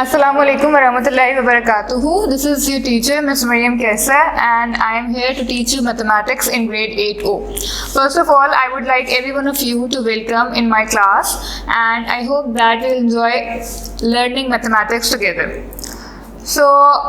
Assalamu alaikum warahmatullahi wabarakatuh. This is your teacher, Ms. Mariam Kaisa, and I am here to teach you mathematics in grade 8O. First of all, I would like every one of you to welcome in my class, and I hope that you'll enjoy learning mathematics together. So,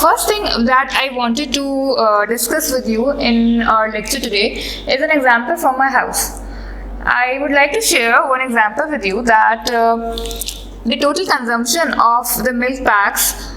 first thing that I wanted to discuss with you in our lecture today is an example from my house. I would like to share one example with you that the total consumption of the milk packs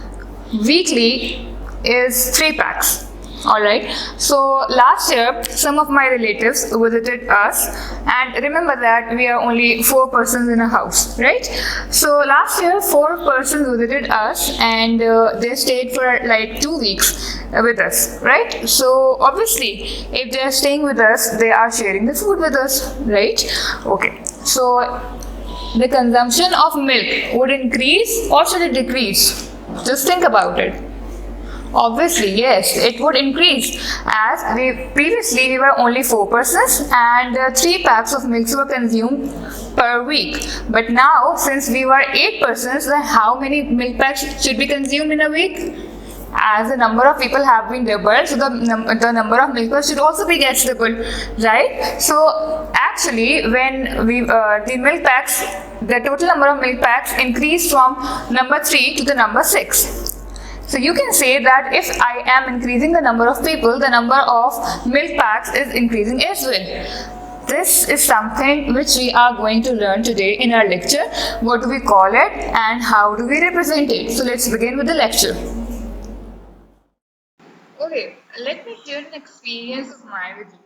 weekly is 3 packs. Alright, so last year some of my relatives visited us, and remember that we are only 4 persons in a house, right? So last year 4 persons visited us, and they stayed for like 2 weeks with us, right? So obviously if they are staying with us, they are sharing the food with us, right? Okay, so the consumption of milk would increase or should it decrease? Just think about it. Obviously, yes, it would increase, as previously we were only 4 persons and 3 packs of milk were consumed per week. But now, since we were 8 persons, then how many milk packs should be consumed in a week? As the number of people have been doubled, so the number of milk packs should also be gets doubled, right? So actually, when we the milk packs, the total number of milk packs increased from number 3 to the number 6. So you can say that if I am increasing the number of people, the number of milk packs is increasing as well. This is something which we are going to learn today in our lecture. What do we call it and how do we represent it? So let's begin with the lecture. Okay, let me share an experience of mine with you.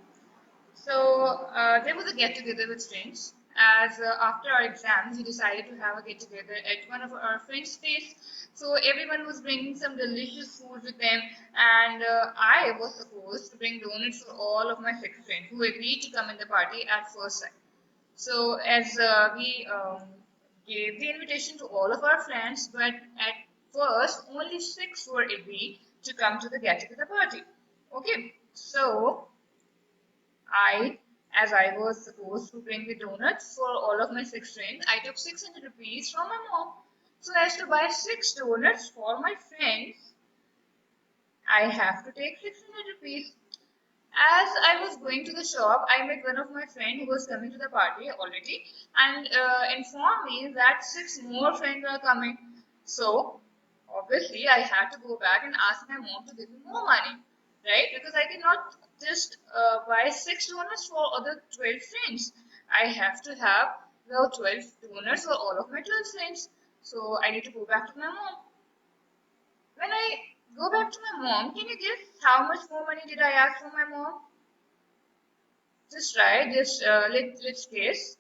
So there was a get together with friends. As after our exams, we decided to have a get together at one of our friends' place. So everyone was bringing some delicious food with them, and I was supposed to bring donuts for all of my 6 friends who agreed to come in the party at first sight. So as we gave the invitation to all of our friends, but at first only 6 were agreed to come to the get together party. Okay, so as I was supposed to bring the donuts for all of my 6 friends, I took 600 rupees from my mom. So as to buy 6 donuts for my friends, I have to take 600 rupees. As I was going to the shop, I met one of my friends who was coming to the party already, and informed me that 6 more friends were coming. So obviously I had to go back and ask my mom to give me more money, right? Because I cannot just buy 6 donuts for other 12 friends. I have to have the 12 donuts for all of my 12 friends. So I need to go back to my mom. When I go back to my mom, can you guess how much more money did I ask from my mom? Just try, let's guess.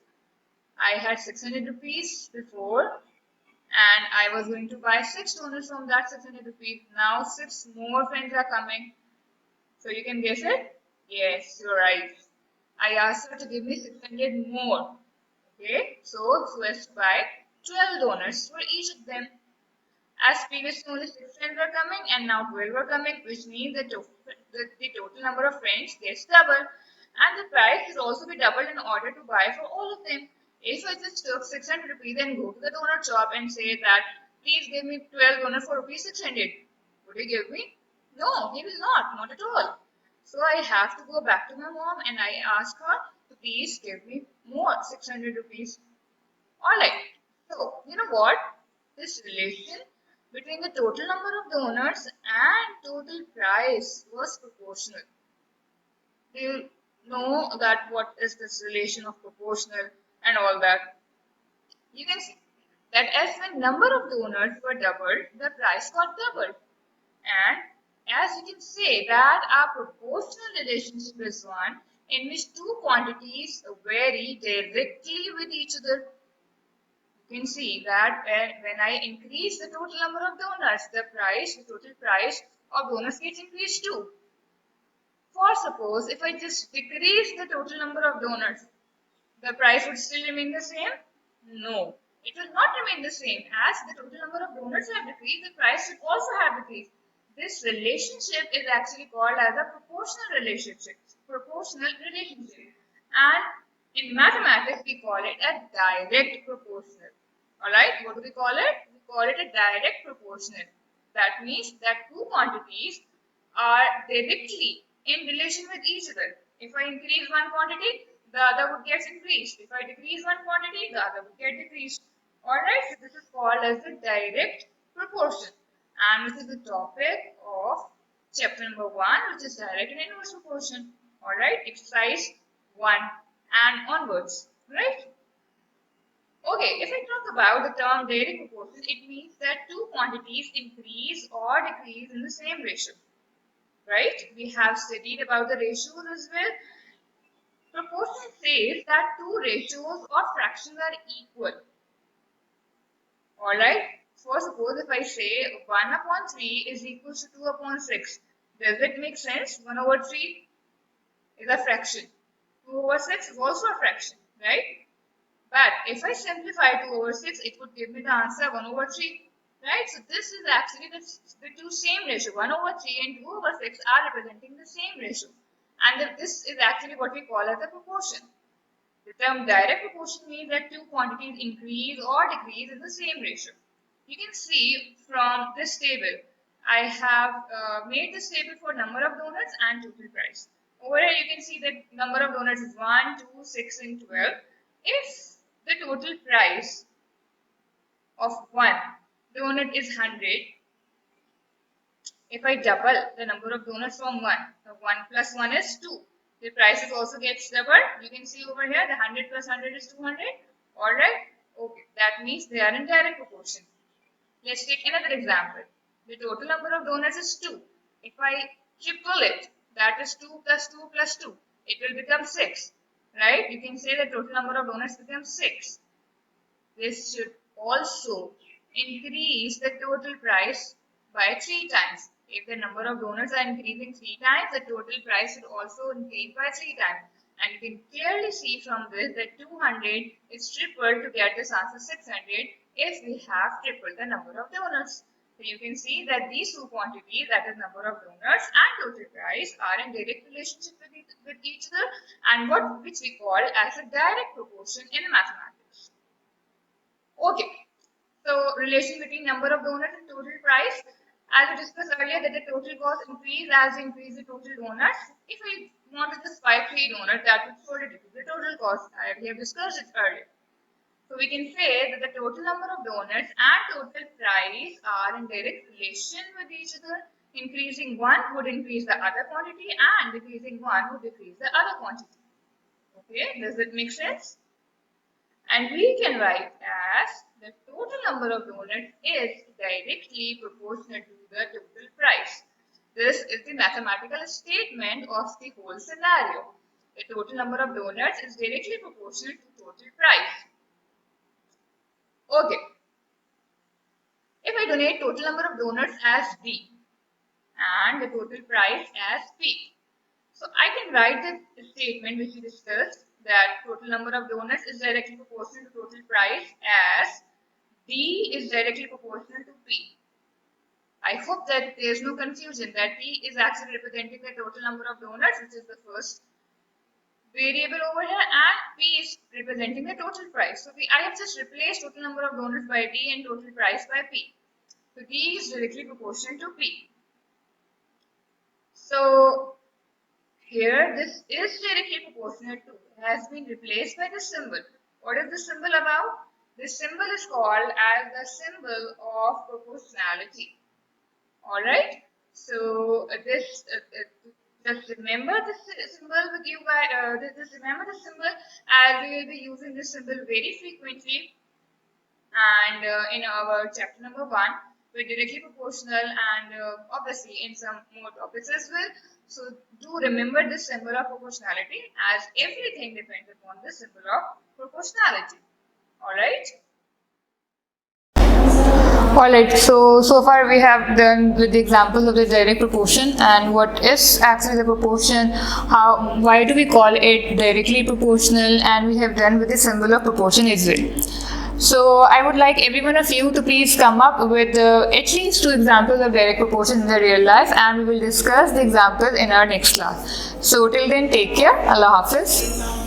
I had 600 rupees before, and I was going to buy 6 donuts from that 600 rupees. Now 6 more friends are coming. So you can guess it? Yes, you're right. I asked her to give me 600 more. Okay, so as to buy 12 donuts for each of them. As previously only 6 friends were coming and now 12 were coming, which means the total number of friends gets doubled, and the price should also be doubled in order to buy for all of them. If I just took 600 rupees and go to the donut shop and say that please give me 12 donuts for rupees 600, would he give me? No, he will not at all. So I have to go back to my mom and I ask her to please give me more 600 rupees. Alright, so you know what? This relation between the total number of donuts and total price was proportional. Do you know that what is this relation of proportional and all that? You can see that as the number of donuts were doubled, the price got doubled. And as you can say that our proportional relationship is one in which two quantities vary directly with each other. You can see that when I increase the total number of donuts, the total price of donuts gets increased too. For suppose if I just decrease the total number of donuts, the price would still remain the same? No, it will not remain the same. As the total number of donuts have decreased, the price should also have decreased. This relationship is actually called as a proportional relationship. And in mathematics, we call it a direct proportional. Alright, what do we call it? We call it a direct proportional. That means that two quantities are directly in relation with each other. If I increase one quantity, the other would get increased. If I decrease one quantity, the other would get decreased. Alright, so this is called as the direct proportion. And this is the topic of chapter number 1, which is direct and inverse proportion. Alright, exercise 1 and onwards. Right? Okay, if I talk about the term direct proportion, it means that two quantities increase or decrease in the same ratio. Right? We have studied about the ratios as well. Proportion says that two ratios or fractions are equal. Alright? So suppose if I say 1 upon 3 is equal to 2 upon 6. Does it make sense? 1 over 3 is a fraction. 2 over 6 is also a fraction. Right? But if I simplify 2 over 6, it would give me the answer 1 over 3. Right? So this is actually the two same ratio. 1 over 3 and 2 over 6 are representing the same ratio. And this is actually what we call as a proportion. The term direct proportion means that two quantities increase or decrease in the same ratio. You can see from this table, I have made this table for number of donuts and total price. Over here you can see that number of donuts is 1, 2, 6 and 12. If the total price of one donut is 100, if I double the number of donuts from 1, the 1 plus 1 is 2. The prices also gets doubled. You can see over here the 100 plus 100 is 200. Alright. Okay. That means they are in direct proportion. Let's take another example. The total number of donuts is 2. If I triple it, that is 2 plus 2 plus 2. It will become 6. Right? You can say the total number of donuts becomes 6. This should also increase the total price by 3 times. If the number of donuts are increasing 3 times, the total price should also increase by 3 times. And you can clearly see from this that 200 is tripled to get this answer 600 if we have tripled the number of donuts. So you can see that these two quantities, that is number of donuts and total price, are in direct relationship with each other, and which we call as a direct proportion in mathematics. Okay, so relation between number of donuts and total price. As we discussed earlier, that the total cost increase as we increase the total donuts. If we want to just buy 3 donuts, that would surely decrease the total cost. We have discussed it earlier. So we can say that the total number of donuts and total price are in direct relation with each other. Increasing one would increase the other quantity, and decreasing one would decrease the other quantity. Okay, does it make sense? And we can write as the total number of donuts is directly proportional to the total price. This is the mathematical statement of the whole scenario. The total number of donuts is directly proportional to total price. Okay. If I donate total number of donuts as B and the total price as P, so I can write the statement which we discussed, that total number of donuts is directly proportional to total price as D is directly proportional to P. I hope that there is no confusion that P is actually representing the total number of donuts, which is the first variable over here, and P is representing the total price. So I have just replaced total number of donuts by D and total price by P. So D is directly proportional to P. So here this is directly proportional to, has been replaced by the symbol. What is the symbol about? This symbol is called as the symbol of proportionality. Alright, so this just remember this symbol with you guys. Just remember the symbol, as we will be using this symbol very frequently. And in our chapter number 1, we're directly proportional, and obviously in some more topics as well. So do remember this symbol of proportionality, as everything depends upon the symbol of proportionality. Alright. Alright, so far we have done with the examples of the direct proportion and what is actually the proportion, why do we call it directly proportional, and we have done with the symbol of proportion as well. So I would like every one of you to please come up with at least 2 examples of direct proportion in the real life, and we will discuss the examples in our next class. So till then, take care. Allah Hafiz.